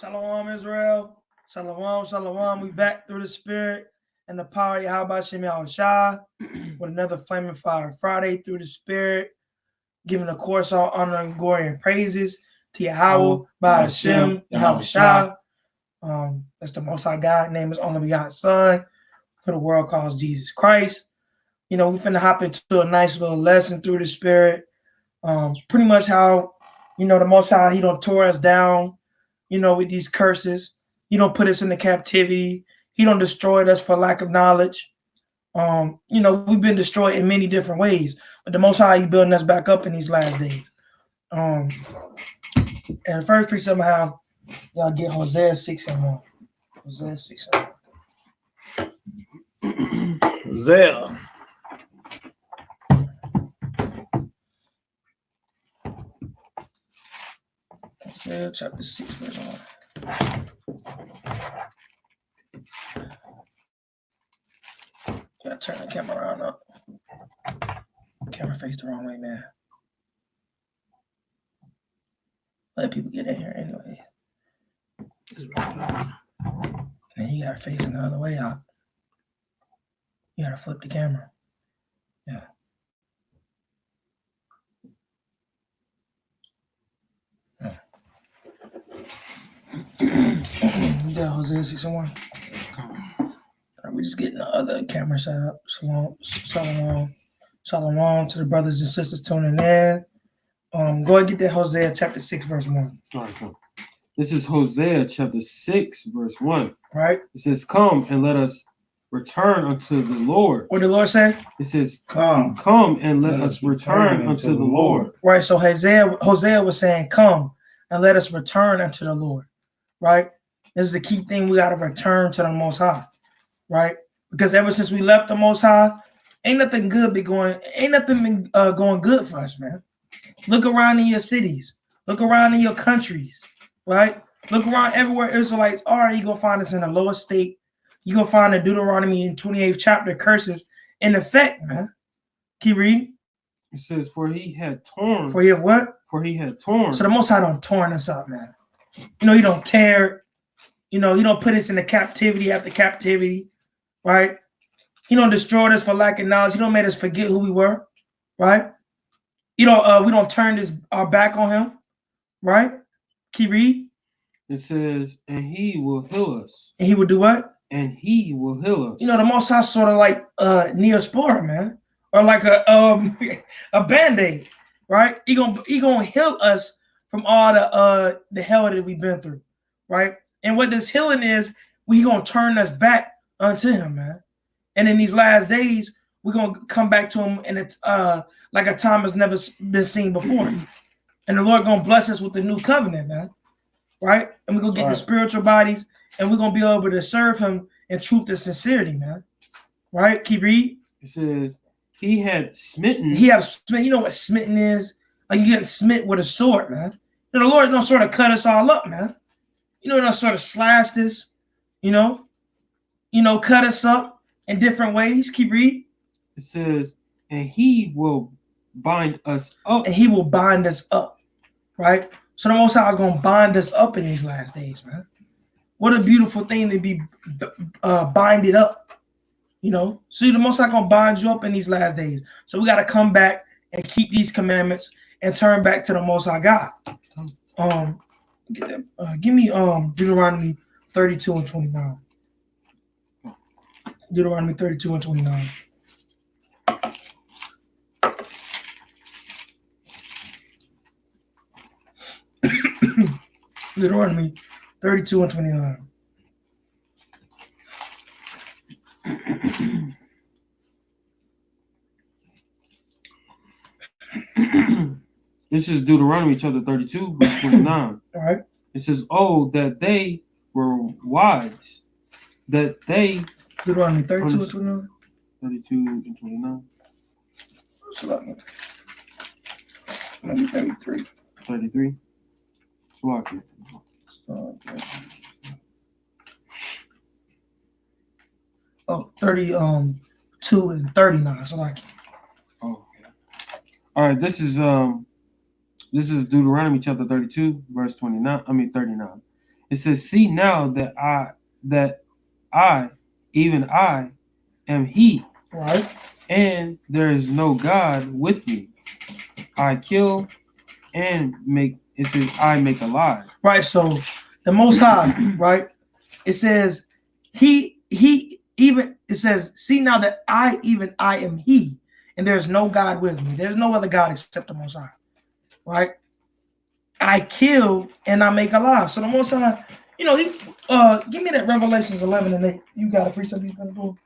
Shalom, Israel. Shalom, shalom. We back through the spirit and the power of Yahweh Shem Yahushua with another Flaming Fire Friday through the spirit, giving, of course, all honor and glory and praises to Yahweh by Hashem Yahushua. That's the Most High God. Name is only begotten Son, who the world calls Jesus Christ. You know, we finna hop into a nice little lesson through the spirit. Pretty much how, you know, the Most High, he don't tore us down, you know, with these curses. He don't put us into captivity. He don't destroy us for lack of knowledge. You know, we've been destroyed in many different ways, but the Most High, he building us back up in these last days. And the first precept I have, y'all get Hosea 6:1. Hosea 6:1. Hosea. Hosea chapter 6, verse 1. Gotta turn the camera around up. Camera faced the wrong way, man. Let people get in here anyway. And you gotta face the other way out. You gotta flip the camera. Yeah. You got Hosea 6:1. We're just getting the other camera set up. Shalom to the brothers and sisters tuning in. Go ahead and get that Hosea chapter 6, verse 1. All right, come. This is Hosea chapter 6, verse 1. Right? It says, "Come and let us return unto the Lord." What did the Lord say? It says, Come and let us return unto the Lord. Right. So Hosea was saying, come and let us return unto the Lord. Right? This is the key thing. We got to return to the Most High. Right? Because ever since we left the Most High, ain't nothing good been going good for us, man. Look around in your cities. Look around in your countries. Right? Look around everywhere Israelites are. You're going to find us in a lower state. You're going to find the Deuteronomy in 28th chapter curses in effect, man. Keep reading. It says, "For he had torn." For he have what? For he had torn. So the Most High don't torn us up, man. You know, he don't tear. You know, he don't put us into captivity after captivity, right? He don't destroy us for lack of knowledge. He don't make us forget who we were, right? You know, we don't turn our back on him, right? Keep reading. It says, "And he will heal us." And he will do what? And he will heal us. You know, the Most High sort of like Neosporin, man, or like a Band-Aid, right? He gonna heal us from all the hell that we've been through, right? And what this healing is, we gonna turn us back unto him, man. And in these last days, we're gonna come back to him, and it's like a time has never been seen before. And the Lord gonna bless us with the new covenant, man, right? And we're gonna get the spiritual bodies, and we're gonna be able to serve him in truth and sincerity, man. Right? Keep reading. It says, "He had smitten." He had smitten. You know what smitten is? Like you getting smitten with a sword, man. You know, the Lord don't sort of cut us all up, man. You know, don't sort of slash us, you know, cut us up in different ways. Keep reading. It says, "And he will bind us up." And he will bind us up, right? So the Most High is gonna bind us up in these last days, man. What a beautiful thing to be binded up, you know. So the Most High gonna bind you up in these last days. So we gotta come back and keep these commandments and turn back to the Most High God. Give me Deuteronomy 32 and 29. Deuteronomy 32 and 29. Deuteronomy 32 and 29. This is Deuteronomy chapter 32, verse 29. All right. It says, "Oh, that they were wise, that they..." Deuteronomy 32 and 29. 32 and 29. Maybe 33. 33. Swaki. Oh, 32 and 39. So like. Oh, okay. All right. This is Deuteronomy chapter 32, verse 39. 39. It says, "See now that I, even I, am He, Right. and there is no God with me. I kill and make." It says, "I make alive." Right. So the Most High, right? It says he even it says, see now that I am He, and there's no God with me. There's no other God except the Most High. Right. I kill and I make alive. So the Most High, he give me that Revelations 11:8. You got a precept he's gonna do?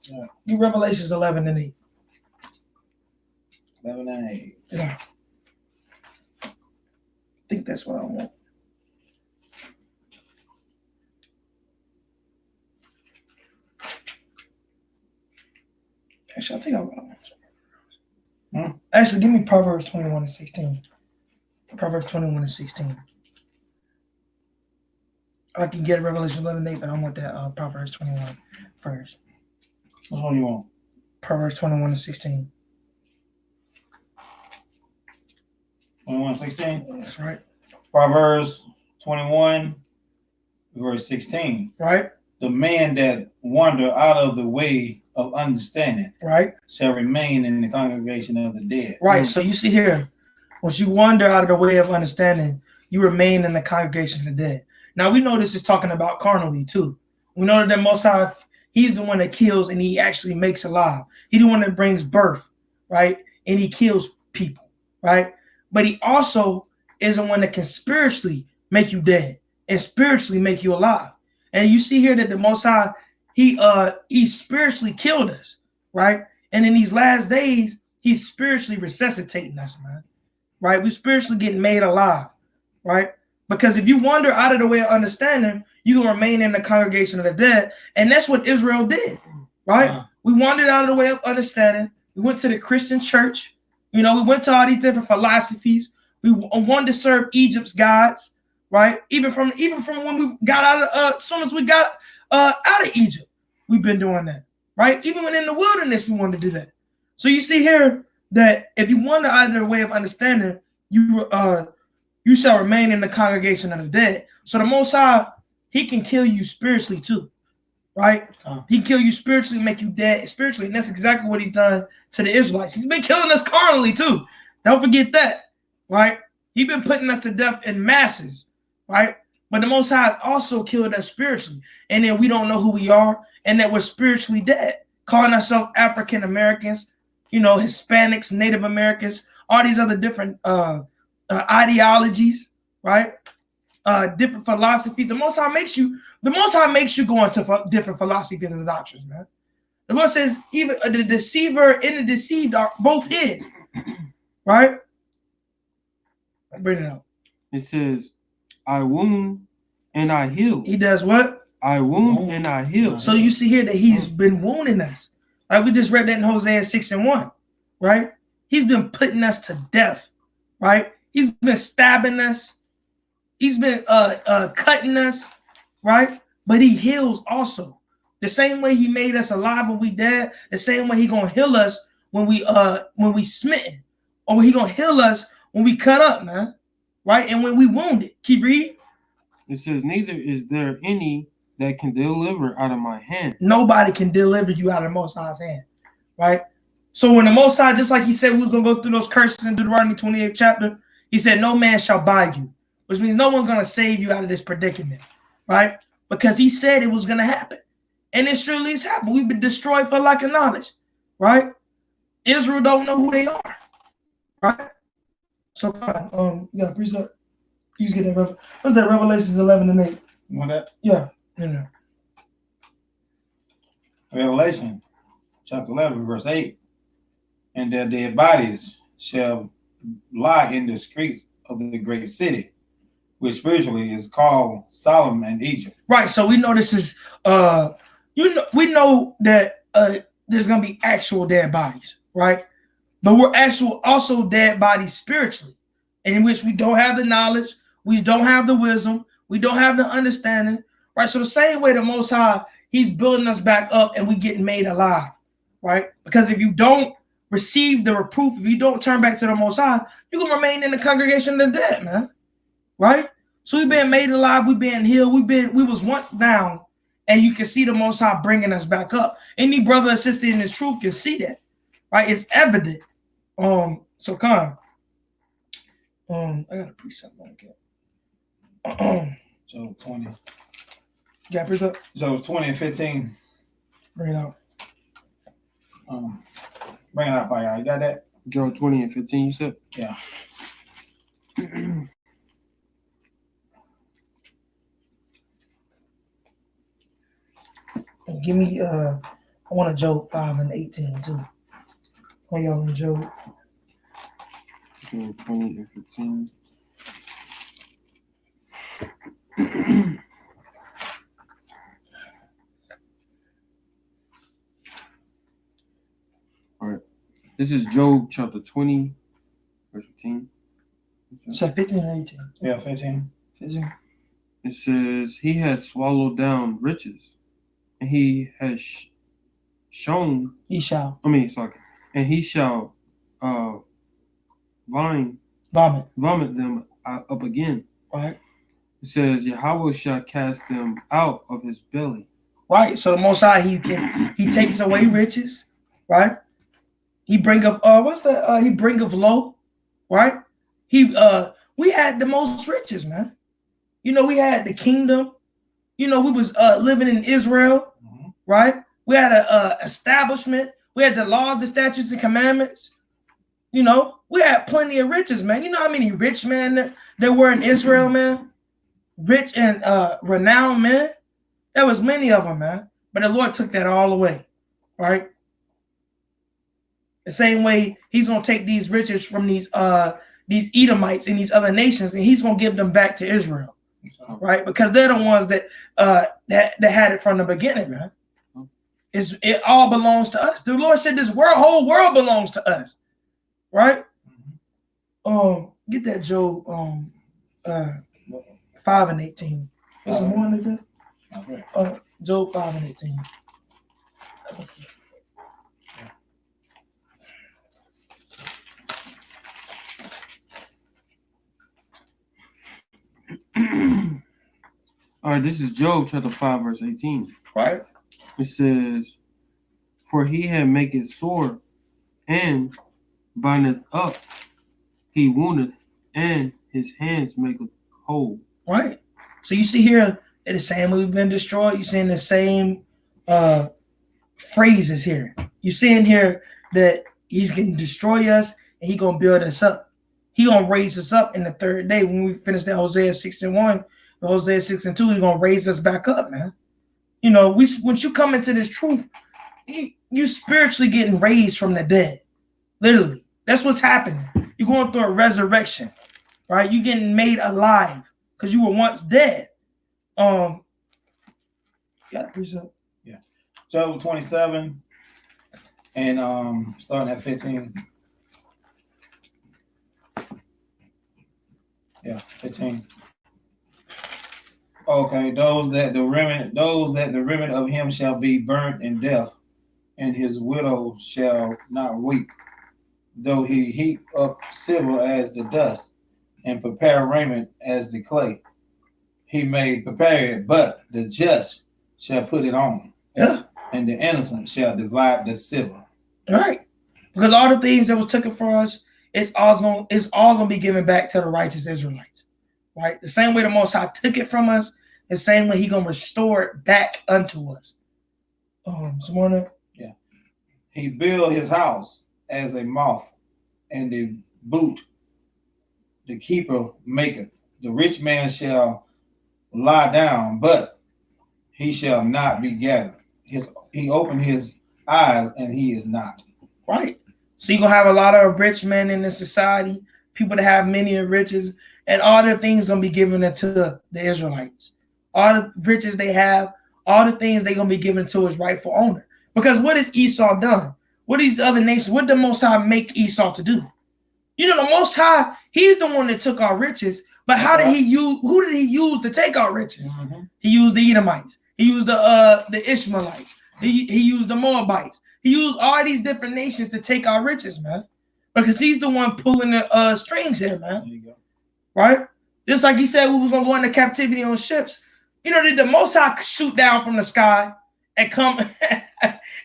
Yeah. You Revelations 11:8. 11:8. Yeah. I think that's what I want. Actually, I think I want. Actually, give me Proverbs 21:16. Proverbs 21:16. I can get Revelation 11:8, but I want that Proverbs 21 first. Which one you want? Proverbs 21:16. 21:16. That's right. Proverbs 21, verse 16. Right. The man that wander out of the way of understanding Right. shall remain in the congregation of the dead. Right. So you see here, once you wander out of the way of understanding, you remain in the congregation of the dead. Now we know this is talking about carnally too. We know that Most High, He's the one that kills and He actually makes alive. He's the one that brings birth, right? And He kills people, right? But He also is the one that can spiritually make you dead and spiritually make you alive. And you see here that the Most High, He spiritually killed us, right? And in these last days, He's spiritually resuscitating us, man. Right? We're spiritually getting made alive, right? Because if you wander out of the way of understanding, you can remain in the congregation of the dead. And that's what Israel did, right? We wandered out of the way of understanding. We went to the Christian church. We went to all these different philosophies. We wanted to serve Egypt's gods, right? Even from when we got out of, as soon as we got out of Egypt, we've been doing that, right? Even when in the wilderness, we wanted to do that. So you see here that if you wander out of the way of understanding, you shall remain in the congregation of the dead. So the Most High, He can kill you spiritually too, right? He can kill you spiritually, make you dead spiritually. And that's exactly what He's done to the Israelites. He's been killing us carnally too. Don't forget that, right? He's been putting us to death in masses, right? But the Most High also killed us spiritually. And then we don't know who we are and that we're spiritually dead, calling ourselves African Americans, Hispanics, Native Americans, all these other different ideologies, right? Different philosophies. The Most High makes you go into different philosophies and doctrines, man. The Lord says even the deceiver and the deceived are both His, right? Bring it out. It says, "I wound and I heal." He does what? I wound and I heal. So you see here that He's been wounding us. Like we just read that in Hosea 6:1, right? He's been putting us to death, right? He's been stabbing us. He's been cutting us, right? But He heals also. The same way He made us alive when we dead, the same way He gonna heal us when we smitten, or He gonna heal us when we cut up, man, right? And when we wounded. Keep reading. It says, "Neither is there any that can deliver out of my hand." Nobody can deliver you out of the Most High's hand, right? So when the Most High, just like He said, we was gonna go through those curses in Deuteronomy 28th chapter. He said, "No man shall buy you," which means no one's gonna save you out of this predicament, right? Because He said it was gonna happen, and it surely has happened. We've been destroyed for lack of knowledge, right? Israel don't know who they are, right? So yeah, precept. You just get that. What's that? Revelations 11:8. You want that? Yeah. Revelation chapter 11, verse 8. And their dead bodies shall lie in the streets of the great city, which spiritually is called Sodom and Egypt. Right. So we know this is we know that there's gonna be actual dead bodies, right? But we're also dead bodies spiritually, in which we don't have the knowledge, we don't have the wisdom, we don't have the understanding, right? So the same way the Most High, He's building us back up and we getting made alive, right? Because if you don't receive the reproof, if you don't turn back to the Most High, you can remain in the congregation of the dead, man, right? So we've been made alive, we've been healed, we was once down, and you can see the Most High bringing us back up. Any brother or sister in this truth can see that, right? It's evident. So come, I got a precept like it. So 20. You got a precept? So 20 and 15. Bring it out. Bring it out, by you got that? Job 20 and 15, you said? Yeah. And give me I want a Job 5 and 18 too. While y'all in Job. Job 20 and 15. All right. This is Job chapter 20, verse 15. So 15 and 18. Yeah, 15. 15. It says, he has swallowed down riches, and he has shown, He shall and he shall vomit. vomit them up again. Right. It says, Yahweh shall cast them out of his belly. Right. So the Most High, he takes away riches, right? He bring of he bring of low, right? We had the most riches, man. You know, we had the kingdom. You know, we was living in Israel, right? We had a establishment. We had the laws, the statutes, and commandments. You know, we had plenty of riches, man. You know how many rich men there were in Israel, man? Rich and renowned men. There was many of them, man. But the Lord took that all away, right? The same way He's gonna take these riches from these Edomites and these other nations, and He's gonna give them back to Israel, right? Because they're the ones that had it from the beginning, man. It all belongs to us. The Lord said this whole world belongs to us, right? Get that Job 5 and 18. There's some more in there. Job 5 and 18. All right, this is Job chapter 5, verse 18. Right. It says, for he had made it sore, and bindeth up, he woundeth, and his hands maketh whole. Right. So you see here, it's the same we've been destroyed. You're seeing the same phrases here. You're seeing here that He's going to destroy us and He's going to build us up. He's going to raise us up in the third day. When we finish that Hosea 6 and 1, Hosea 6 and 2, He's going to raise us back up, man. You know, once you come into this truth, you spiritually getting raised from the dead. Literally. That's what's happening. You're going through a resurrection, right? You're getting made alive because you were once dead. Yeah, yeah. Job 27 and starting at 15. Yeah, 15. Okay, those that the remnant of him shall be burnt in death, and his widow shall not weep, though he heap up silver as the dust, and prepare raiment as the clay. He may prepare it, but the just shall put it on. Yeah. And the innocent shall divide the silver. Right. Because all the things that was taken from us, it's all gonna be given back to the righteous Israelites. Right? The same way the Most High took it from us, the same way He gonna restore it back unto us. Someone. Yeah. He built his house as a moth, and the boot the keeper maketh. The rich man shall lie down, but he shall not be gathered. He opened his eyes, and he is not. Right. So you're gonna have a lot of rich men in the society, people that have many riches, and all the things gonna be given to the Israelites. All the riches they have, all the things they're gonna be given to his rightful owner. Because what has Esau done? What these other nations, what did the Most High make Esau to do? You know, the Most High, He's the one that took our riches, but who did he use to take our riches? Mm-hmm. He used the Edomites, he used the Ishmaelites, he used the Moabites, he used all these different nations to take our riches, man. Because He's the one pulling the strings here, man. There you go. Right? Just like he said, we was gonna go into captivity on ships. You know, did the Most High shoot down from the sky and come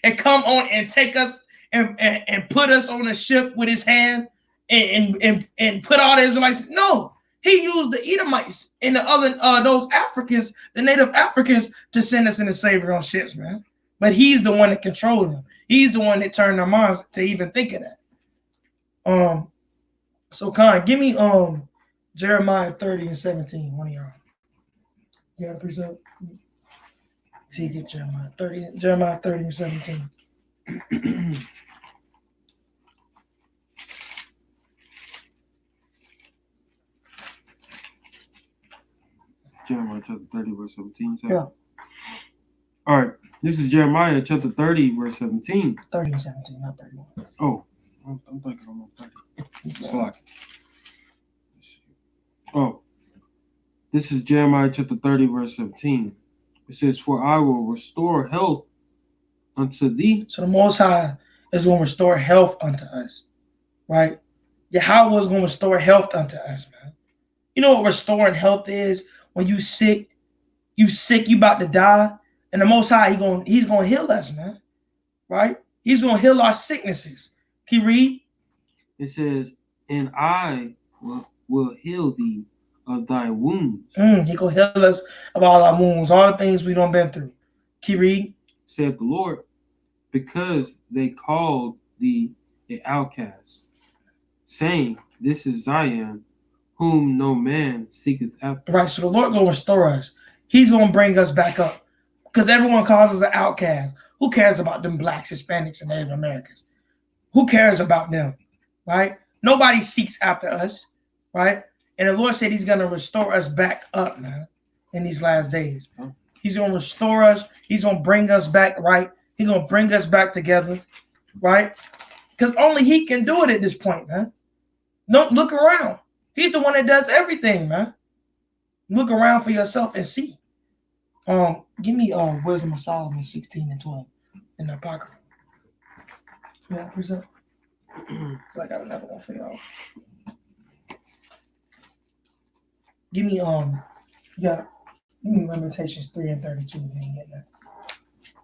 and come on and take us and put us on a ship with his hand and put all the Israelites? No, he used the Edomites and the other those Africans, the native Africans, to send us into slavery on ships, man. But he's the one that controlled them. He's the one that turned their minds to even think of that. So Khan, give me Jeremiah 30 and 17. One of y'all. You got a precept? See, get Jeremiah 30 and 17. Jeremiah chapter 30, verse 17. So. Yeah. All right. This is Jeremiah chapter 30, verse 17. 30 and 17, not 31. Oh, I'm thinking I'm on 30. It's like, oh, this is Jeremiah chapter 30, verse 17. It says, "For I will restore health unto thee." So the Most High is going to restore health unto us, right? Yahweh is going to restore health unto us, man. You know what restoring health is? When you sick, you about to die, and the Most High, he's going to heal us, man, right? He's going to heal our sicknesses. Can you read? It says, "And I will heal thee of thy wounds." He going to heal us of all our wounds, all the things we done been through. Can you read? Saith the Lord, because they called thee an outcast, saying, "This is Zion, whom no man seeketh after." Right, so the Lord going to restore us. He's going to bring us back up. Because everyone calls us an outcast. Who cares about them blacks, Hispanics, and Native Americans? Who cares about them, right? Nobody seeks after us, right? And the Lord said he's going to restore us back up, man, in these last days. He's going to restore us. He's going to bring us back right. He's going to bring us back together, right? Because only he can do it at this point, man. Don't look around. He's the one that does everything, man. Look around for yourself and see. Give me Wisdom of Solomon 16 and 12 in the Apocrypha. Yeah, present. I got another one for y'all. Give me Lamentations 3 and 32 if you didn't get that.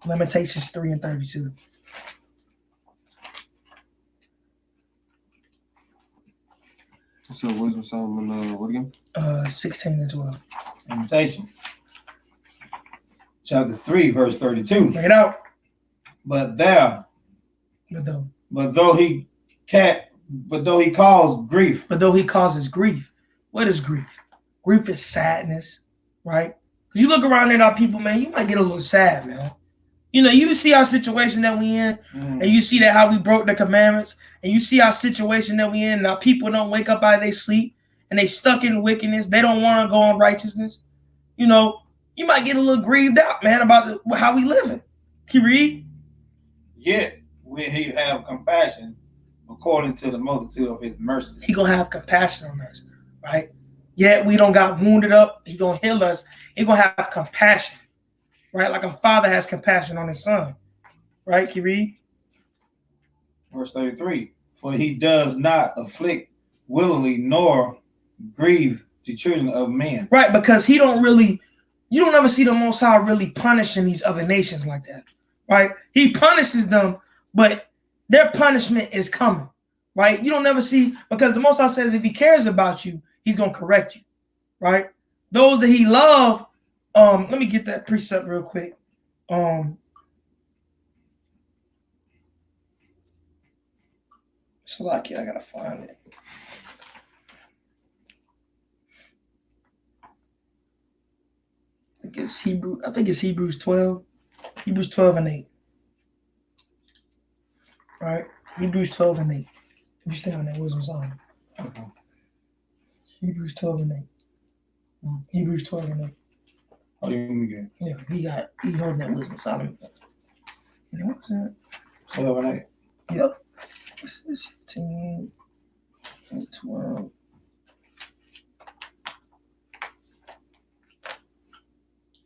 Lamentations 3 and 32. So Wisdom Solomon, what again? 16 and 12. Invitation. Chapter 3, verse 32. Bring it out. But though he calls grief. But though he causes grief. What is grief? Grief is sadness, right? Because you look around at our people, man, you might get a little sad, man. You know, you see our situation that we in, and you see that how we broke the commandments, and you see our situation that we in, and our people don't wake up out of their sleep, and they stuck in wickedness. They don't want to go on righteousness. You know, you might get a little grieved out, man, about how we living. Can you read? Yet will he have compassion according to the multitude of his mercy. He gonna have compassion on us, right? Yet we don't got wounded up. He gonna heal us. He gonna have compassion, right? Like a father has compassion on his son, right? Can you read? Verse 33. For he does not afflict willingly nor grieve the children of men. Right, because he don't really, you don't ever see the Most High really punishing these other nations like that, right? He punishes them, but their punishment is coming, right? You don't ever see, because the Most High says if he cares about you, he's going to correct you, right? Those that he love, let me get that precept real quick. Slacky, I got to find it. I think it's Hebrews 12. Hebrews 12 and 8. All right? Hebrews 12 and 8. You stay on that wisdom song. Okay. Hebrews 12 and 8. Hebrews 12 and 8. Oh, you Yeah, he holding that wisdom Solomon. And what was that? 12 and 8. Yep. This is 10 and 12.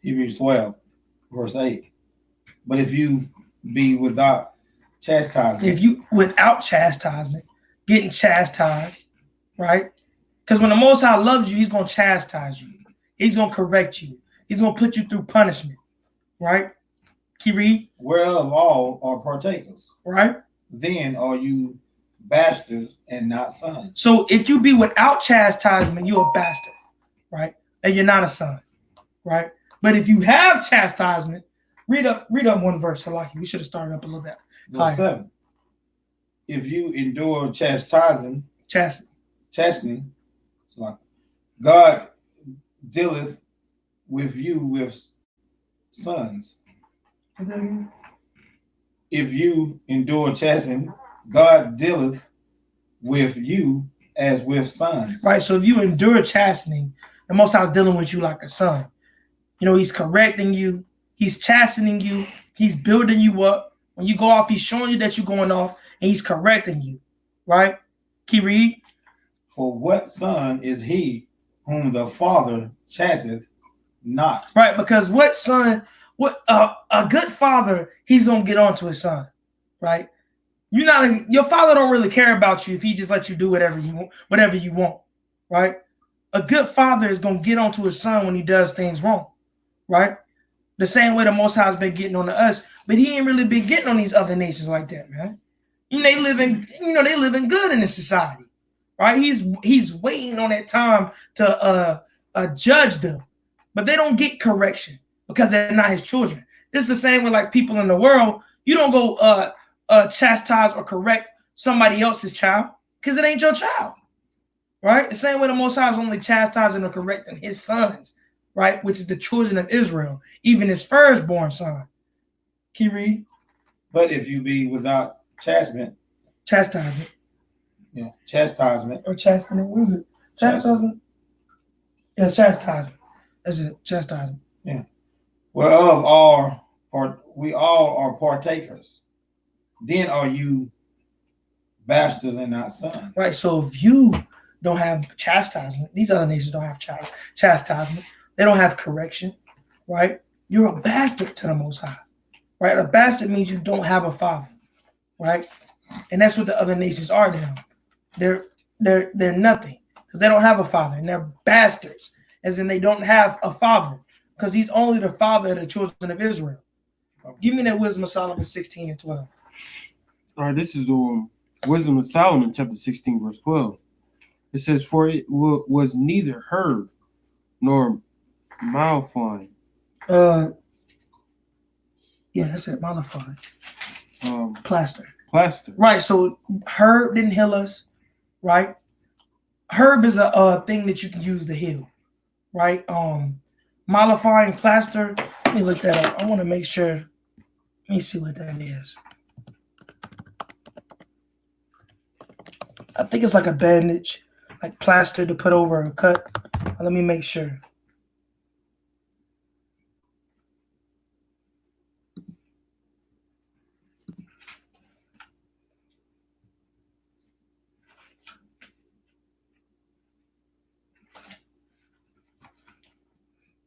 Hebrews 12, verse 8. But if you be without chastisement. If you without chastisement, getting chastised, right? Because when the Most High loves you, he's going to chastise you. He's going to correct you. He's going to put you through punishment. Right? Can you read? Whereof all are partakers. Right? Then are you bastards and not sons. So if you be without chastisement, you're a bastard. Right? And you're not a son. Right? But if you have chastisement, read up one verse, Salaki. We should have started up a little bit. Verse 7. If you endure chastening, so God dealeth with you with sons. If you endure chastening, God dealeth with you as with sons. Right. So if you endure chastening, the Most High is dealing with you like a son. You know, he's correcting you, he's chastening you, he's building you up. When you go off, he's showing you that you're going off, and he's correcting you. Right? Can you read? For what son is he whom the father chasteth not? Right, because what son, what a good father, he's gonna get on to his son, right? Your father don't really care about you if he just lets you do whatever you want, right? A good father is gonna get on to his son when he does things wrong, right? The same way the Most High has been getting on to us, but he ain't really been getting on these other nations like that, man. They living good in this society. Right, he's waiting on that time to judge them, but they don't get correction because they're not his children. This is the same with like people in the world. You don't go chastise or correct somebody else's child because it ain't your child, right? The same way the Most High is only chastising or correcting his sons, right, which is the children of Israel, even his firstborn son. Can you read? But if you be without chastisement. Yeah, chastisement. Or chastening. What is it? Chastisement? Yeah, chastisement. That's it. Chastisement. Yeah. Whereof we all are partakers. Then are you bastards and not sons. Right. So if you don't have chastisement, these other nations don't have chastisement. They don't have correction. Right. You're a bastard to the Most High. Right. A bastard means you don't have a father. Right. And that's what the other nations are now. They're nothing because they don't have a father, and they're bastards, as in they don't have a father, because he's only the father of the children of Israel. Give me that Wisdom of Solomon 16 and 12. All right, this is Wisdom of Solomon, chapter 16, verse 12. It says, "For it was neither heard nor malfine." Yeah, that's it. Malafine. Plaster. Right. So herb didn't heal us. Right. Herb is a thing that you can use to heal. Right. Mollifying plaster. Let me look that up. I want to make sure. Let me see what that is. I think it's like a bandage, like plaster to put over a cut. Let me make sure.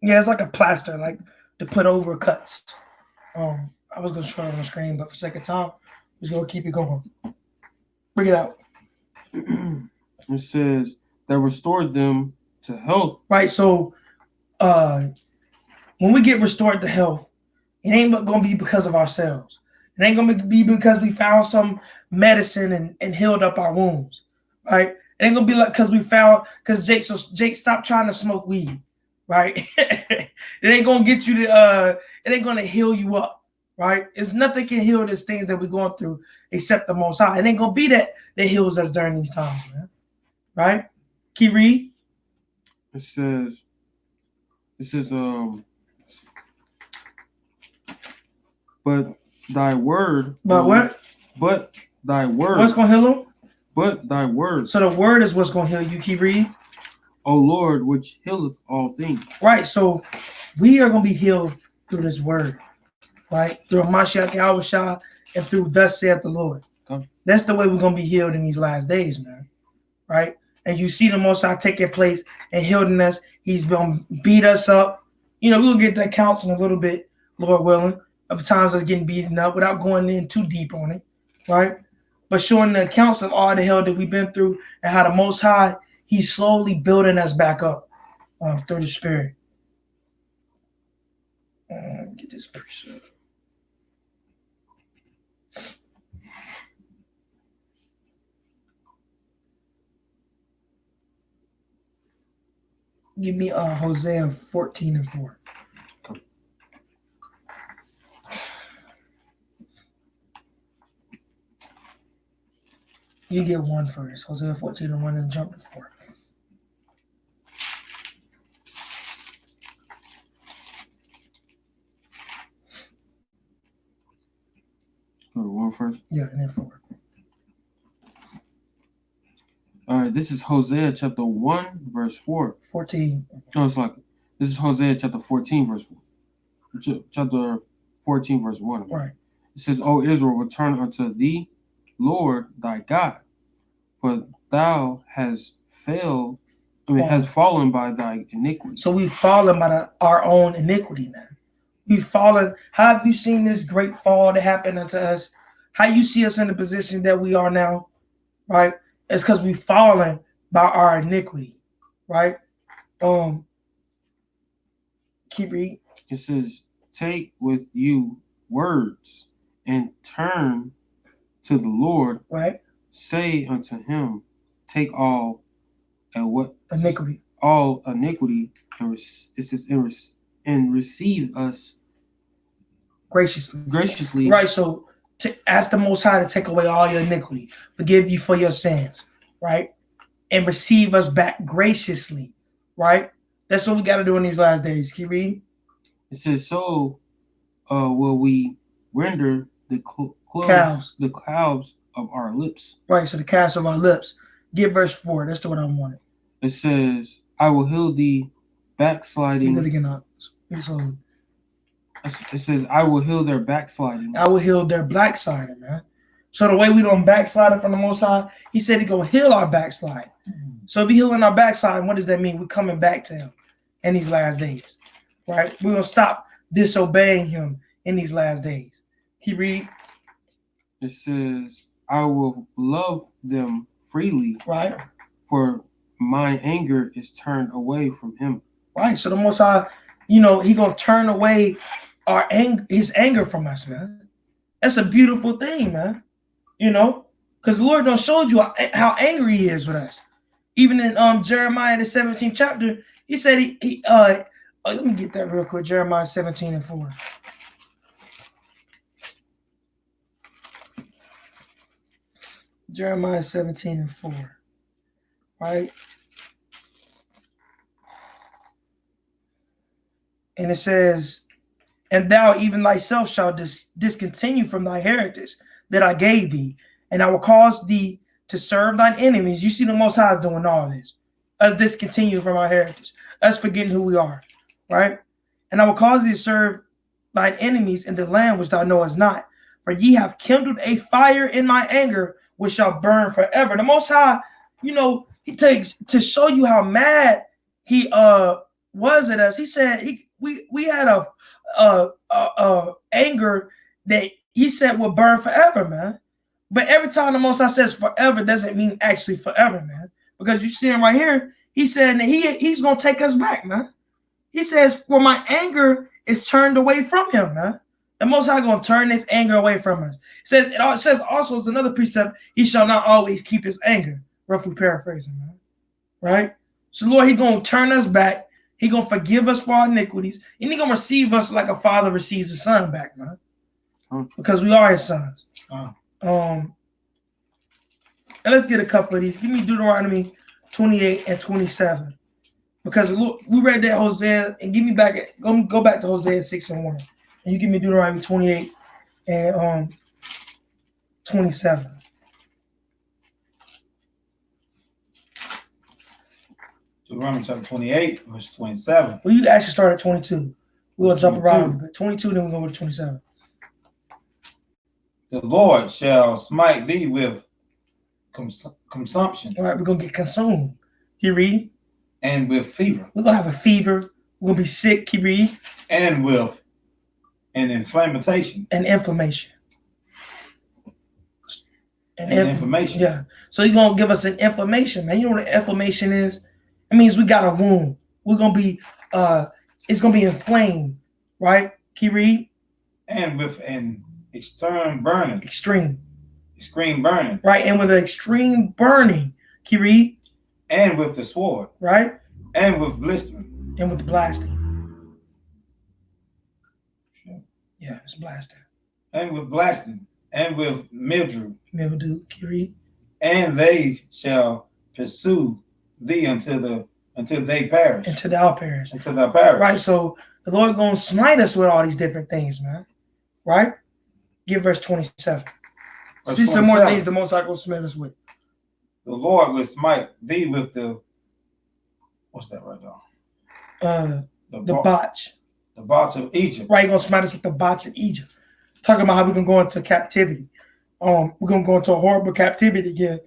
Yeah, it's like a plaster, like to put over cuts. I was gonna show it on the screen, but for sake of time, we're just gonna keep it going. Bring it out. It says that restored them to health. Right. So, when we get restored to health, it ain't gonna be because of ourselves. It ain't gonna be because we found some medicine and healed up our wounds. Right. It ain't gonna be like because Jake stopped trying to smoke weed. Right. It ain't gonna get you to it ain't gonna heal you up. Right. It's nothing can heal these things that we're going through except the Most High. It ain't gonna be that heals us during these times, man. Right? Can you read? It says but thy word. But what? But thy word. What's gonna heal them? But thy word. So the word is what's gonna heal you. Can you read? O Lord, which healeth all things. Right. So we are gonna be healed through this word, right? Through Mashiach Yahushua and through thus saith the Lord. Okay. That's the way we're gonna be healed in these last days, man. Right? And you see the Most High taking place and healing us. He's gonna beat us up. We'll get the accounts in a little bit, Lord willing, of times us getting beaten up without going in too deep on it, right? But showing the accounts of all the hell that we've been through and how the Most High, He's slowly building us back up through the Spirit. Get this precept. Give me Hosea 14:4. You get 1 first. Hosea 14:1 and jump to 4. Go to 1 first. Yeah, and then 4. All right, this is Hosea chapter 1, verse 4. 14. No, it's like this is Hosea chapter 14, verse 4. Chapter 14, verse 1. Right. It says, O Israel, return unto thee, Lord thy God, for thou hast fallen by thy iniquity. So we've fallen by our own iniquity, man. We've fallen. How have you seen this great fall that happened unto us? How you see us in the position that we are now, right? It's because we've fallen by our iniquity, right? Keep reading. It says, take with you words and turn to the Lord. Right. Say unto him, take all Iniquity. All iniquity, and it says, and receive us graciously. Right. So ask the Most High to take away all your iniquity, forgive you for your sins, right? And receive us back graciously, right? That's what we got to do in these last days. Keep reading. It says, so will we render the calves of our lips. Right, so the calves of our lips. Get verse 4. That's the one I wanted. It says, I will heal the backsliding. Read that again. It says, I will heal their backsliding. I will heal their backsliding, man. So the way we don't backslide from the Most High, he said he going to heal our backslide. So if he healing our backslide, what does that mean? We're coming back to him in these last days, right? We're going to stop disobeying him in these last days. Keep reading. It says, I will love them freely. Right. For my anger is turned away from him. Right. So the Most High, he going to turn away his anger from us, man. That's a beautiful thing, man. Because the Lord done showed you how angry he is with us. Even in Jeremiah the 17th chapter, he said let me get that real quick. Jeremiah 17:4. Jeremiah 17:4. Right? And it says, and thou even thyself shalt discontinue from thy heritage that I gave thee, and I will cause thee to serve thine enemies. You see the Most High is doing all this. Us discontinue from our heritage. Us forgetting who we are. Right? And I will cause thee to serve thine enemies in the land which thou knowest not. For ye have kindled a fire in my anger, which shall burn forever. The Most High, he takes to show you how mad he was at us. He said we had a anger that he said will burn forever, man. But every time the Most High says forever doesn't mean actually forever, man. Because you see him right here, he said that he's gonna take us back, man. He says, for my anger is turned away from him, man. The Most High gonna turn his anger away from us. It says also, it's another precept, he shall not always keep his anger. Roughly paraphrasing, man. Right? So Lord, he gonna turn us back. He gonna forgive us for our iniquities. And he gonna receive us like a father receives a son back, man. Because we are his sons. And let's get a couple of these. Give me Deuteronomy 28 and 27. Because look, we read that Hosea, and go back to Hosea 6:1. And you give me Deuteronomy 28 and 27. Deuteronomy chapter 28, verse 27. Well, you actually start at 22. We'll jump around a bit. 22, then we'll go to 27. The Lord shall smite thee with consumption. All right, we're going to get consumed. Keep reading. And with fever. We're going to have a fever. We're going to be sick. Keep reading. And with an inflammation. And inflammation. and information. Yeah. So he's gonna give us an information, man. You know what an inflammation is? It means we got a wound. We're gonna be it's gonna be inflamed, right? Can you read? And with an extreme burning. Extreme. Extreme burning. Right, and with an extreme burning. Can you read? And with the sword. Right? And with blistering. And with the blasting. Yeah, it's blasting. And with blasting. And with mildew. Mildew, can you read? And they shall pursue thee until they perish. Until thou perish. Until thou perish. Right, so the Lord gonna smite us with all these different things, man. Right? Give verse 27. See some more things the Most High gonna smite us with. The Lord will smite thee with the, what's that right there? The botch. The botch of Egypt. Right, gonna smite us with the botch of Egypt. Talking about how we're gonna go into captivity. We're gonna go into a horrible captivity again.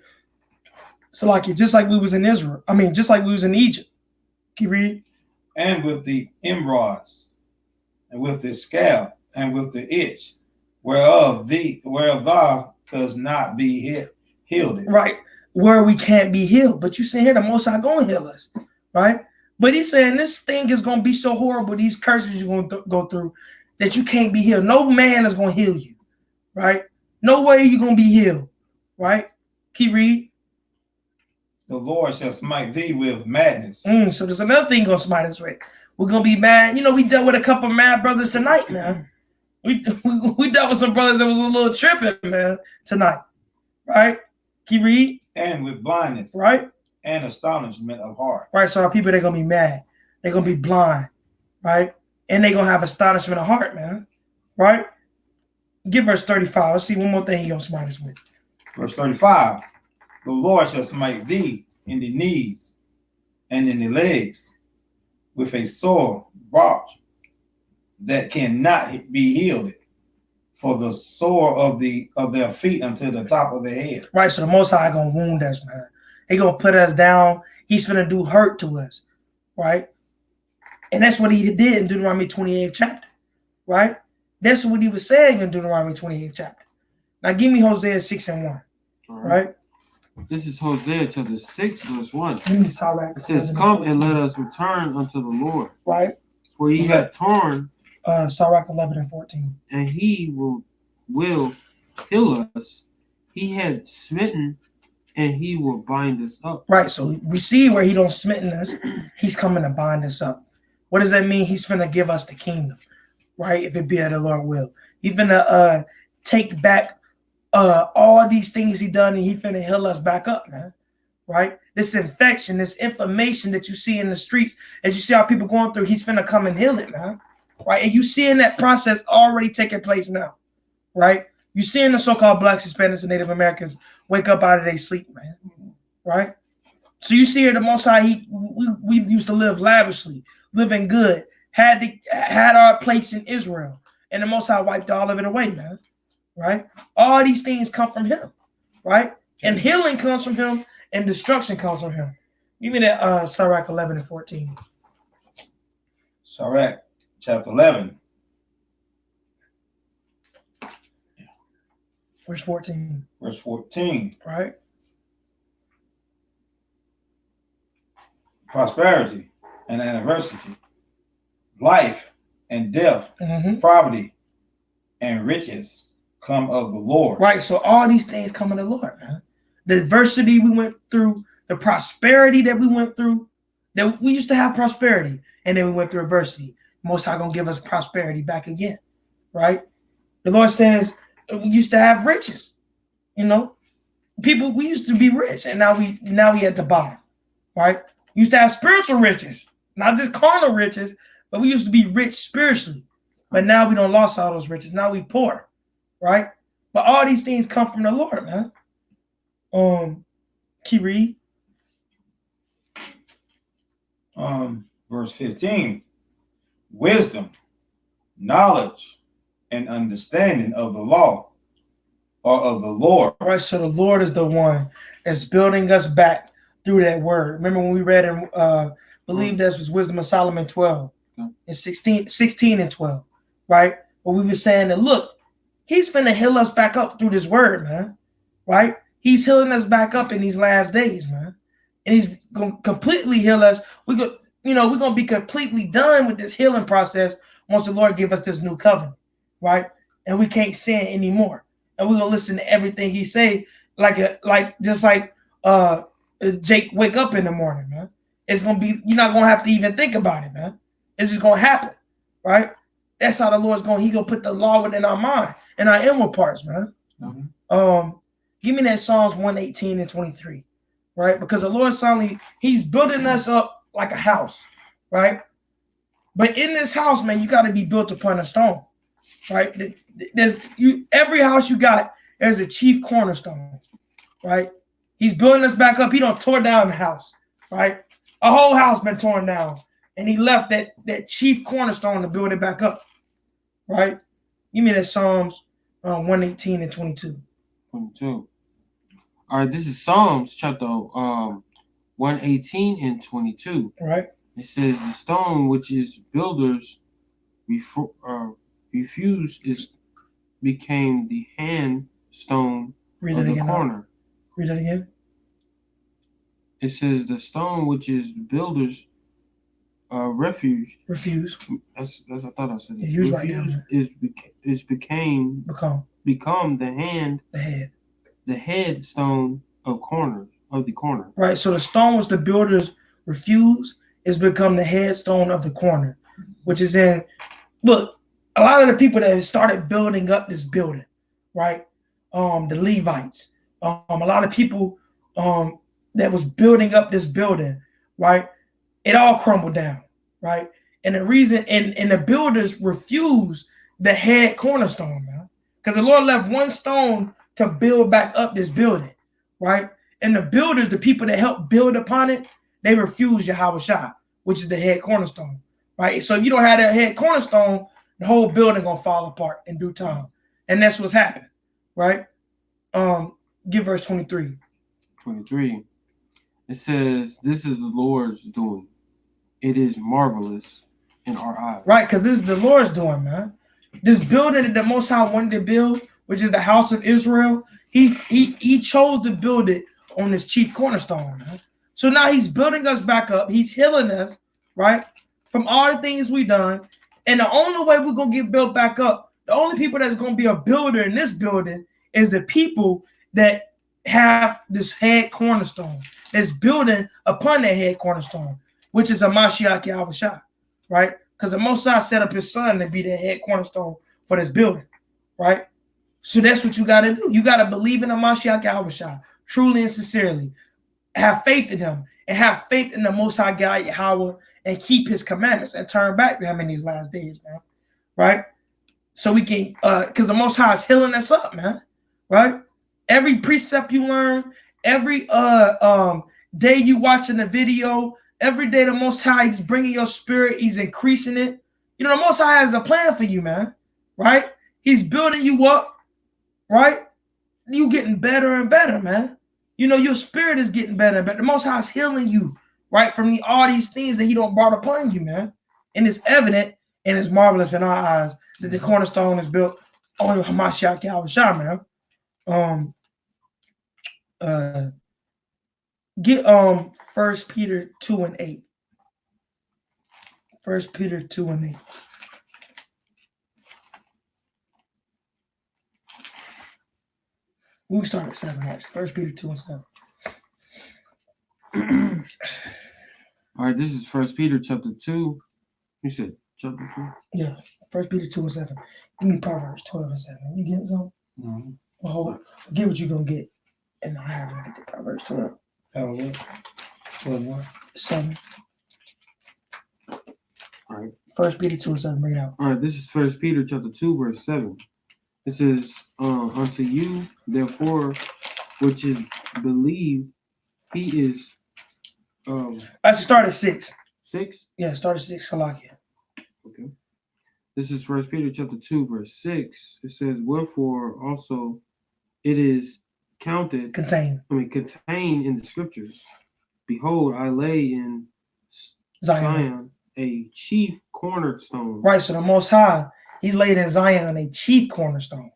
So like just like we was in Israel. I mean, just like we was in Egypt. Can you read? And with the emerods, and with the scab, and with the itch, whereof thou couldst not be healed. Right, where we can't be healed. But you see here, the Most High gonna heal us, right? But he's saying this thing is gonna be so horrible, these curses you're gonna go through, that you can't be healed. No man is gonna heal you, right? No way you're gonna be healed, right? Keep read. The Lord shall smite thee with madness. So there's another thing gonna smite us with. We're gonna be mad. You know, we dealt with a couple of mad brothers tonight, man. We dealt with some brothers that was a little tripping, man, tonight. Right? Can you read? And with blindness. Right? And astonishment of heart. Right. So our people, they're gonna be mad. They're gonna be blind, right? And they're gonna have astonishment of heart, man. Right? Give verse 35. Let's see one more thing he's gonna smite us with. Verse 35. The Lord shall smite thee in the knees and in the legs with a sore botch that cannot be healed, for the sore of their feet until the top of their head. Right, so the Most High gonna wound us, man. He gonna put us down. He's gonna do hurt to us, right? And that's what he did in Deuteronomy 28th chapter, right? That's what he was saying in Deuteronomy 28th chapter. Now give me Hosea 6:1, right? This is Hosea chapter 6, verse 1. Give me Sirach. It says, "Come and let us return unto the Lord, right? For he hath torn." Sirach 11:14. "And he will heal us. He had smitten, and he will bind us up." Right. So we see where he don't smitten us. He's coming to bind us up. What does that mean? He's finna give us the kingdom, right? If it be the Lord will. He's finna take back all these things he done, and he finna heal us back up, man. Right? This infection, this inflammation that you see in the streets, as you see how people going through, he's finna come and heal it, man. Right? And you seeing that process already taking place now, right? You seeing the so-called Blacks, Hispanics, and Native Americans wake up out of their sleep, man. Right? So you see here the Most High, we used to live lavishly, living good, had our place in Israel, and the Most High wiped all of it away, man. Right? All these things come from him, right? And healing comes from him, and destruction comes from him. Give me that Sirach 11:14. Sirach chapter 11. Verse 14. Verse 14. Right? Prosperity and adversity, life and death, poverty and riches come of the Lord. Right. So all these things come of the Lord, man. The adversity we went through, the prosperity that we went through, that we used to have prosperity, and then we went through adversity. Most High gonna give us prosperity back again, right? The Lord says we used to have riches, you know. People, we used to be rich, and now we at the bottom, right? We used to have spiritual riches, not just carnal riches, but we used to be rich spiritually. But now we don't lost all those riches. Now we poor, right? But all these things come from the Lord, man. Can you read? Verse 15. Wisdom, knowledge, and understanding of the law are of the Lord. All right, so the Lord is the one that's building us back through that word. Remember when we read in believe that was Wisdom of Solomon 12 and 16 and 12, right? But we were saying that look, he's finna heal us back up through this word, man. Right? He's healing us back up in these last days, man. And he's gonna completely heal us. We're gonna be completely done with this healing process once the Lord give us this new covenant, right? And we can't sin anymore. And we're gonna listen to everything he say, just like Jake wake up in the morning, man. It's gonna be, you're not gonna have to even think about it, man. It's just gonna happen, right? That's how the Lord's gonna put the law within our mind and our inward parts, man. Mhm. Give me that Psalms 118 and 23, right? Because the Lord suddenly, he's building us up like a house, right? But in this house, man, you got to be built upon a stone, right? Every house you got, there's a chief cornerstone, right? He's building us back up. He don't tore down the house, right? A whole house been torn down, and he left that chief cornerstone to build it back up, right? Give me that Psalms 118 and 22. 22. All right, this is Psalms chapter 118 and 22. Right. It says, the stone which is builders refuse became the hand stone Read of it the again. corner. Read it again. It says, the stone which is builders refuse. I thought I said it. Yeah, refuse become the head stone of the corner. Right. So the stone was the builders refuse is become the headstone of the corner, which is in, look, a lot of the people that started building up this building, right? The Levites, a lot of people that was building up this building, right? It all crumbled down, right? And the reason, and the builders refused the head cornerstone, man, because the Lord left one stone to build back up this building, right? And the builders, the people that helped build upon it, they refuse Yahweh Shah, which is the head cornerstone, right? So if you don't have that head cornerstone, the whole building gonna fall apart in due time, and that's what's happened, right? Give verse 23. 23. It says, "This is the Lord's doing; it is marvelous in our eyes." Right, because this is the Lord's doing, man. This building that the Most High wanted to build, which is the house of Israel, he chose to build it on this chief cornerstone, man. So now he's building us back up. He's healing us, right, from all the things we've done. And the only way we're going to get built back up, the only people that's going to be a builder in this building is the people that have this head cornerstone, that's building upon that head cornerstone, which is a Mashiach Yahweh Shah, right? Because the Most High set up his son to be the head cornerstone for this building, right? So that's what you got to do. You got to believe in the Mashiach Yahweh Shah, truly and sincerely. Have faith in him and have faith in the Most High God Yahweh and keep his commandments and turn back to him in these last days, man. Right? So we can, because the Most High is healing us up, man. Right? Every precept you learn, every day you watching the video, every day the Most High is bringing your spirit, he's increasing it. You know, the Most High has a plan for you, man. Right? He's building you up. Right? You getting better and better, man. You know, your spirit is getting better, but the Most High is healing you, right, from all these things that he don't brought upon you, man. And it's evident and it's marvelous in our eyes that the cornerstone is built on Hamashiach Yahweh Shah, man. Get 1 Peter 2 and 8. 1 Peter 2 and 8. We start at 7, actually. 1 Peter 2 and 7. All right, this is 1 Peter chapter 2. You said chapter 2? Yeah, 1 Peter 2 and 7. Give me Proverbs 12 and 7. You get something? Mhm. Well, get what you're going to get. And I have to get the Proverbs 12. Hallelujah. 12 more. 7. All right. 1 Peter 2 and 7. Bring it out. All right, this is 1 Peter chapter 2, verse 7. It says, unto you, therefore, which is believe, he is Actually, start at 6. 6? Yeah, start at 6, Salakia. Okay. This is 1 Peter chapter 2, verse 6. It says, wherefore also it is contained in the scriptures. Behold, I lay in Zion a chief cornerstone. Right, so the Most High, he's laid in Zion a chief cornerstone,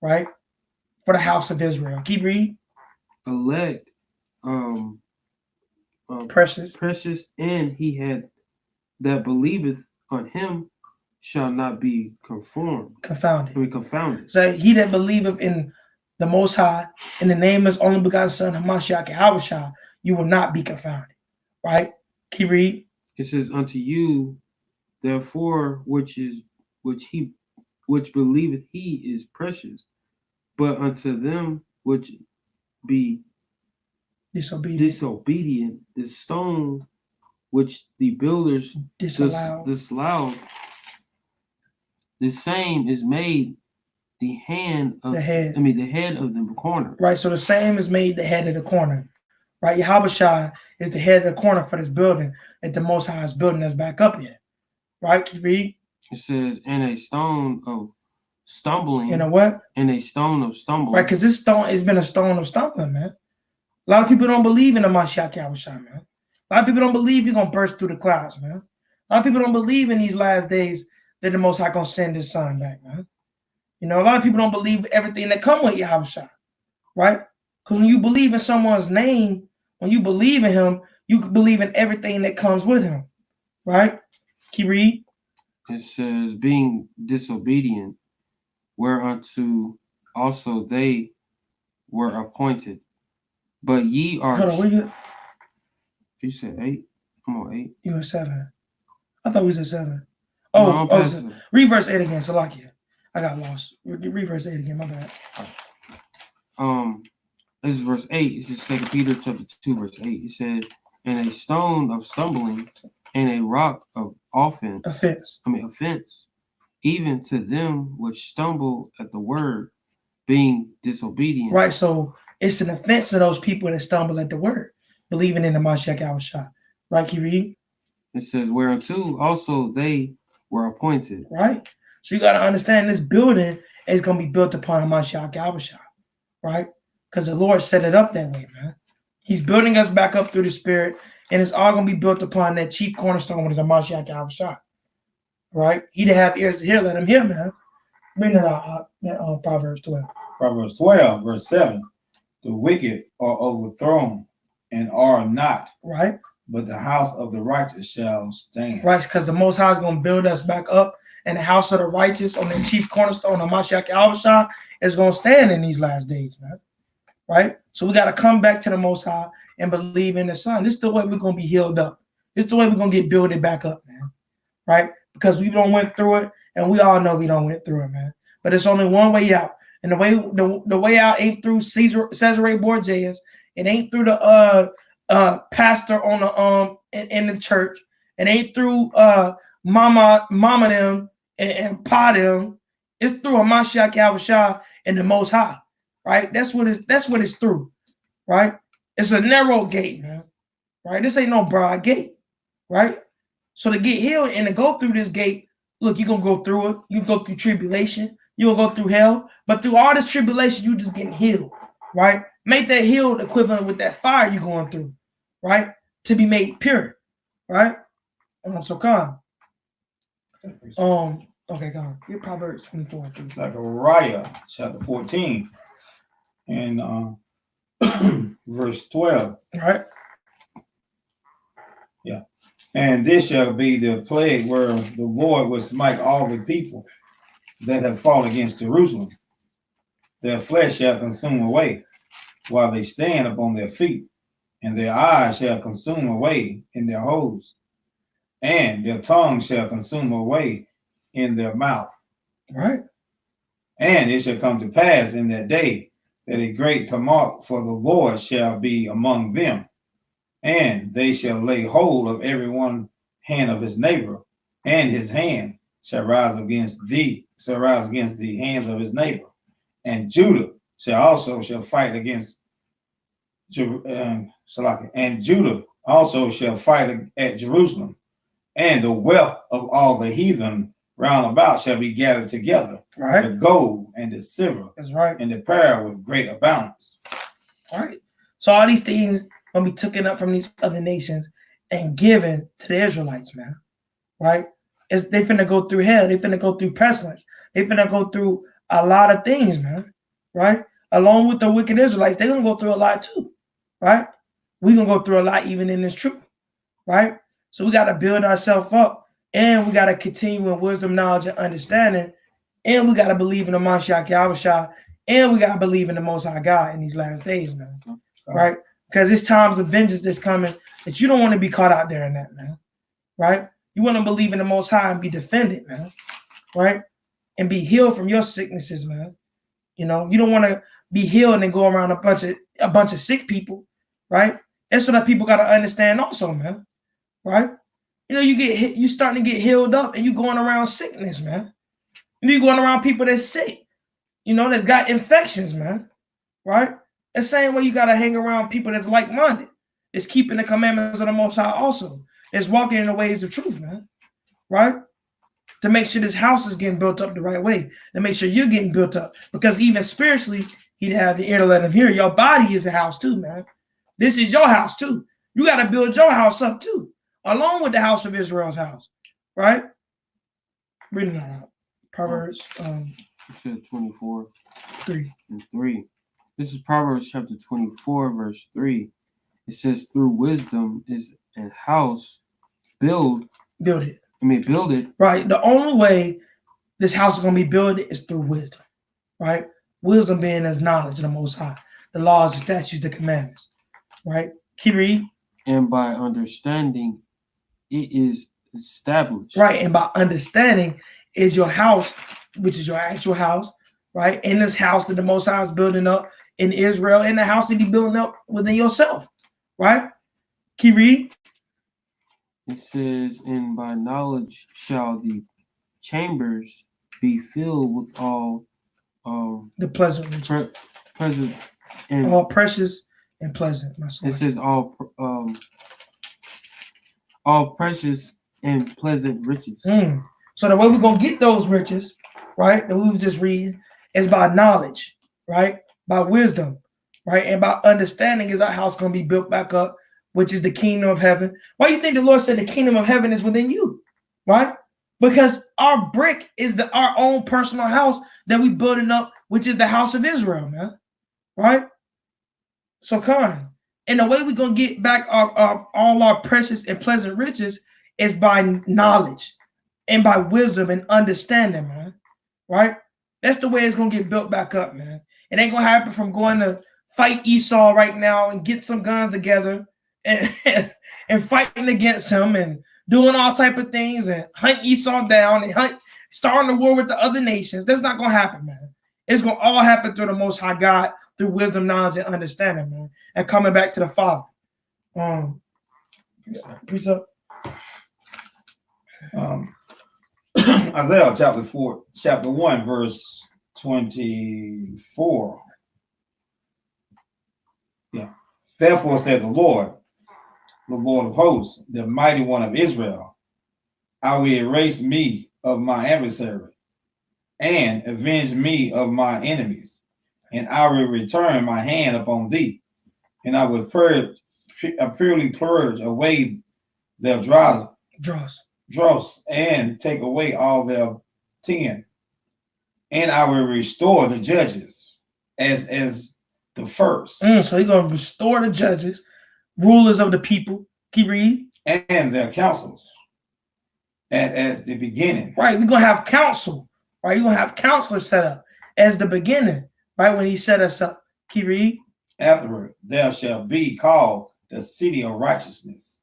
right, for the house of Israel. Keep reading. elect, precious, and he had that believeth on him shall not be confounded. So he that believeth in the Most High, in the name of his only begotten Son, Hamashiach Yahushua, you will not be confounded. Right? Keep read. It says, unto you, therefore, which believeth he is precious, but unto them which be disobedient, the stone which the builders disallowed, the same is made the head of the corner. Right. So the same is made the head of the corner. Right. Yahushua is the head of the corner for this building that the Most High is building us back up in. Right. Keep read. It says, and a stone of stumbling. And a what? And a stone of stumbling. Right. Because this stone has been a stone of stumbling, man. A lot of people don't believe in the Mashiach Yahushua, man. A lot of people don't believe you're going to burst through the clouds, man. A lot of people don't believe in these last days that the Most High going to send his son back, man. You know, a lot of people don't believe everything that come with Yahushua, right? Because when you believe in someone's name, when you believe in him, you believe in everything that comes with him, right? Keep read. It says, being disobedient, whereunto also they were appointed. But ye are... Hold on, you said 8? Come on, 8. You were 7. I thought we said 7. Read verse 8 again, Salakia. I got lost. Read verse 8 again, my bad. This is verse 8. It's just 2 Peter chapter 2, verse 8. It says, and a stone of stumbling and a rock of offense, even to them which stumble at the word, being disobedient. Right, so it's an offense to those people that stumble at the word, believing in the Mashiach Yahushua. Right, can you read? It says, whereunto also they were appointed. Right. So you got to understand this building is going to be built upon Mashiach Yahushua, right? Because the Lord set it up that way, man. He's building us back up through the Spirit, and it's all going to be built upon that chief cornerstone, which is Mashiach Yahushua, right? He that have ears to hear, let him hear, man. Bring that out, Proverbs 12. Proverbs 12, verse 7. The wicked are overthrown and are not. Right. But the house of the righteous shall stand. Right, because the Most High is going to build us back up, and the house of the righteous on the chief cornerstone of Mashiach Yahushua is going to stand in these last days, man. Right? So we got to come back to the Most High and believe in the Son. This is the way we're going to be healed up. This is the way we're going to get builded back up, man. Right? Because we don't went through it, and we all know we don't went through it, man. But it's only one way out. And the way out ain't through Cesare Borgias. It ain't through the pastor on the in the church. It ain't through mama them and pa them. It's through a Mashiach Yahushua and the Most High, right? That's what it's through, right? It's a narrow gate, man, right? This ain't no broad gate, right? So to get healed and to go through this gate, look, you're gonna go through it. You go through tribulation. You're gonna go through hell, but through all this tribulation, you just getting healed, right? Make that healed equivalent with that fire you're going through, right? To be made pure, right? So come. Okay, go on. Get Proverbs 24. Zechariah chapter 14 and verse 12. All right. Yeah. And this shall be the plague where the Lord will smite all the people that have fought against Jerusalem. Their flesh shall consume away while they stand upon their feet, and their eyes shall consume away in their holes, and their tongue shall consume away in their mouth. Right. And it shall come to pass in that day that a great tumult for the Lord shall be among them, and they shall lay hold of every one hand of his neighbor, and his hand shall rise against the hands of his neighbor. And Judah shall fight against and Judah also shall fight at Jerusalem, and the wealth of all the heathen round about shall be gathered together, right? The gold and the silver, that's right, and the pearl with great abundance. Right. So all these things gonna be taken up from these other nations and given to the Israelites, man. Right? They finna go through hell. They finna go through pestilence. They finna go through a lot of things, man. Right? along with the wicked Israelites, they're gonna go through a lot too, right? We're gonna go through a lot even in this truth, right? So we got to build ourselves up, and we got to continue in wisdom, knowledge, and understanding, and we got to believe in the Mashiach Yahushua, and we got to believe in the Most High God in these last days, man, right? Because it's times of vengeance that's coming that you don't want to be caught out there in that, man, right? You want to believe in the Most High and be defended, man, right? And be healed from your sicknesses, man. You know, you don't want to be healed and go around a bunch of sick people, right? That's what people got to understand also, man, right? You know, you starting to get healed up and you going around sickness, man. You going around people that's sick, you know, that's got infections, man, right? The same way you got to hang around people that's like-minded. It's keeping the commandments of the Most High also. It's walking in the ways of truth, man, right? To make sure this house is getting built up the right way, to make sure you're getting built up. Because even spiritually, he'd have the ear to let him hear. Your body is a house too, man. This is your house too. You got to build your house up too, along with the house of Israel's house, right? Reading that out. Proverbs You said 24. 3. And 3. This is Proverbs chapter 24, verse 3. It says, through wisdom is a house build it. Build it. Right. The only way this house is going to be built is through wisdom, right? Wisdom being as knowledge of the Most High, the laws, the statutes, the commandments, right? Keep reading. And by understanding, it is established. Right. And by understanding is your house, which is your actual house, right? In this house that the Most High is building up in Israel, in the house that he's building up within yourself, right? Keep reading. It says, and by knowledge shall the chambers be filled with all the pleasant riches. Pleasant and all precious and pleasant. It says all precious and pleasant riches. So the way we're gonna get those riches, right, that we was just reading, is by knowledge, right? By wisdom, right? And by understanding is our house gonna be built back up, which is the kingdom of heaven. Why do you think the Lord said the kingdom of heaven is within you? Right? Because our brick is our own personal house that we building up, which is the house of Israel, man. Right? So Khan, and the way we're gonna get back all our precious and pleasant riches is by knowledge and by wisdom and understanding, man. Right? That's the way it's gonna get built back up, man. It ain't gonna happen from going to fight Esau right now and get some guns together and fighting against him and doing all type of things and hunt Esau down and starting a war with the other nations. That's not gonna happen, man. It's gonna all happen through the Most High God, through wisdom, knowledge, and understanding, man, and coming back to the Father. Precept. Isaiah chapter 1, verse 24. Yeah. Therefore said the Lord of hosts, the mighty one of Israel, I will erase me of my adversary and avenge me of my enemies, and I will return my hand upon thee, and I will purely purge away their dross and take away all their tin, and I will restore the judges as the first. So he's gonna restore the judges, rulers of the people. Keep reading. And their councils as the beginning. Right, we're gonna have counsel. Right, you're gonna have counselors set up as the beginning. Right, when he set us up. Keep reading. Afterward, there shall be called the city of righteousness,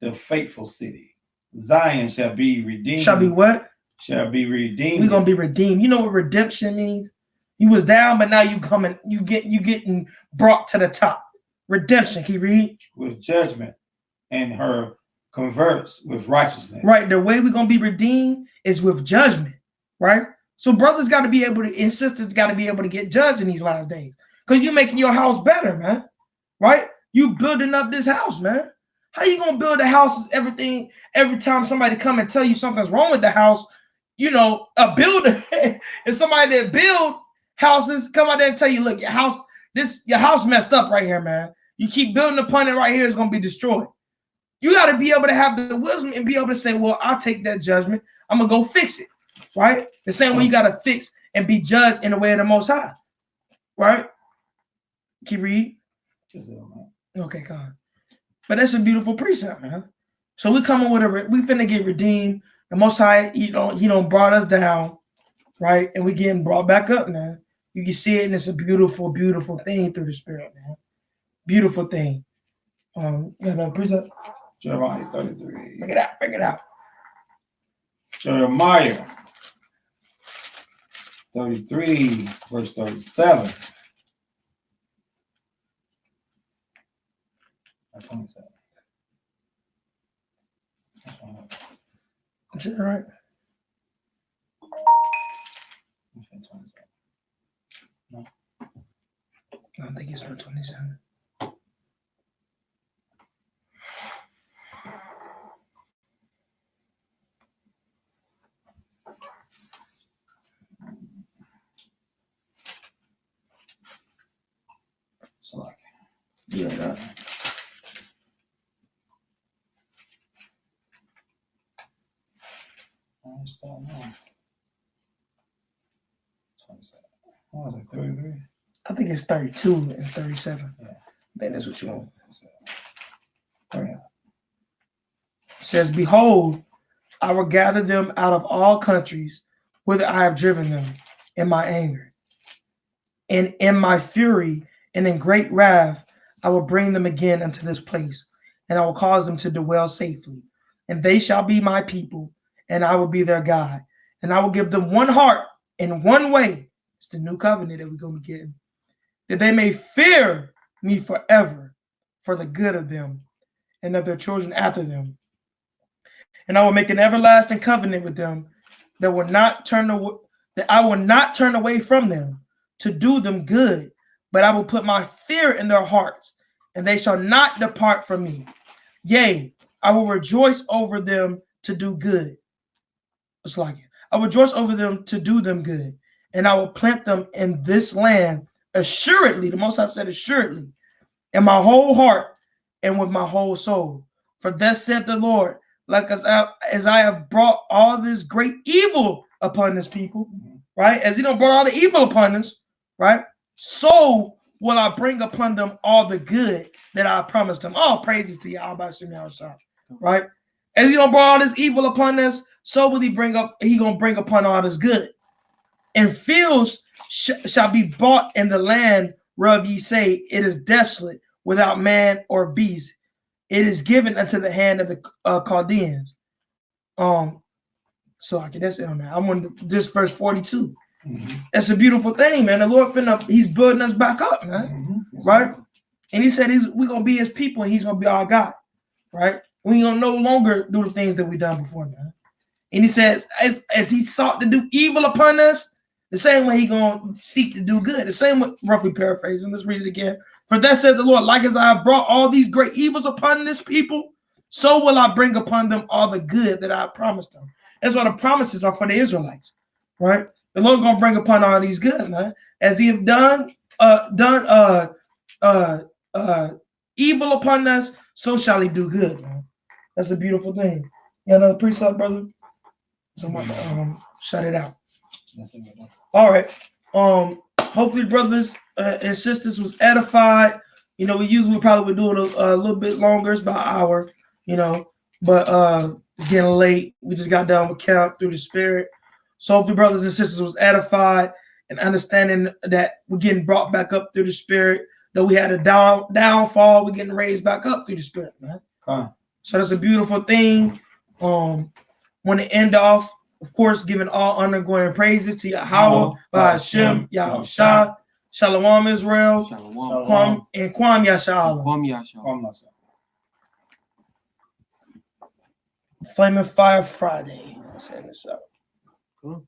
the faithful city. Zion shall be redeemed. Shall be what? Shall be redeemed. We're gonna be redeemed. You know what redemption means? You was down, but now you coming. You getting brought to the top. Redemption. Keep reading. With judgment, and her converts with righteousness. Right. The way we're gonna be redeemed is with judgment. Right. So brothers got to be able to, and sisters got to be able to get judged in these last days, because you're making your house better, man. Right? You building up this house, man. How you gonna build a house? Every time somebody come and tell you something's wrong with the house, you know, a builder, if somebody that build houses come out there and tell you, look, your house messed up right here, man. You keep building upon it right here, it's gonna be destroyed. You got to be able to have the wisdom and be able to say, well, I'll take that judgment. I'm gonna go fix it. Right? The same way you got to fix and be judged in the way of the Most High. Right? Keep read. Just a man. Okay, God. But that's a beautiful precept, man. So we coming with we finna get redeemed. The Most High, he don't brought us down, right? And we getting brought back up, man. You can see it, and it's a beautiful, beautiful thing through the Spirit, man. Beautiful thing. You got another precept? Jeremiah 33. Bring it out. Bring it out. Jeremiah 33, verse 37. That's 27. That's one. Is that right? That's 27. I think it's for 27. So like, Yeah, that. I start now. 27. What was it? 33? I think it's 32 and 37. Yeah. I think that's what you want. Oh, yeah. It says, behold, I will gather them out of all countries whither I have driven them in my anger. And in my fury and in great wrath, I will bring them again unto this place, and I will cause them to dwell safely. And they shall be my people, and I will be their God. And I will give them one heart and one way. It's the new covenant that we're going to be getting. That they may fear me forever for the good of them and of their children after them. And I will make an everlasting covenant with them that I will not turn away from them to do them good, but I will put my fear in their hearts, and they shall not depart from me. Yea, I will rejoice over them to do good. It's like it. I will rejoice over them to do them good, and I will plant them in this land assuredly. The Most High said assuredly, in my whole heart and with my whole soul. For thus saith the Lord, like as I have brought all this great evil upon this people, right? As he don't brought all the evil upon us, right? So will I bring upon them all the good that I promised them. All praises to Yahweh Shem Yahushua, right? As he don't brought all this evil upon us, so will he gonna bring upon all this good. And fields shall be bought in the land whereof ye say it is desolate, without man or beast. It is given unto the hand of the Chaldeans. So I can that's it on that. I'm on this verse 42. Mm-hmm. That's a beautiful thing, man. The Lord he's building us back up, man. Mm-hmm. Right? And he said we're gonna be his people and he's gonna be our God, right? We gonna no longer do the things that we done before, man. And he says, as he sought to do evil upon us, the same way he gonna seek to do good. The same way, roughly paraphrasing. Let's read it again. For that said the Lord, like as I have brought all these great evils upon this people, so will I bring upon them all the good that I promised them. That's why the promises are for the Israelites, right? The Lord gonna bring upon all these good, man. As he have done evil upon us, so shall he do good, man. That's a beautiful thing. You got another precept, brother? Someone shut it out. All right. Hopefully, brothers and sisters was edified. You know, we usually probably would do it a little bit longer, it's about an hour, you know, but it's getting late. We just got done with camp through the Spirit. So hopefully, brothers and sisters was edified and understanding that we're getting brought back up through the Spirit. Though we had a downfall, we're getting raised back up through the Spirit, man. So that's a beautiful thing. Want to end off, of course, giving all honor, glory, and praises to Yahweh, Hashem, Yahushua, Shalom Israel, Shalom. And Kwam Yasha. Flaming Fire Friday. Let's end this up. Cool.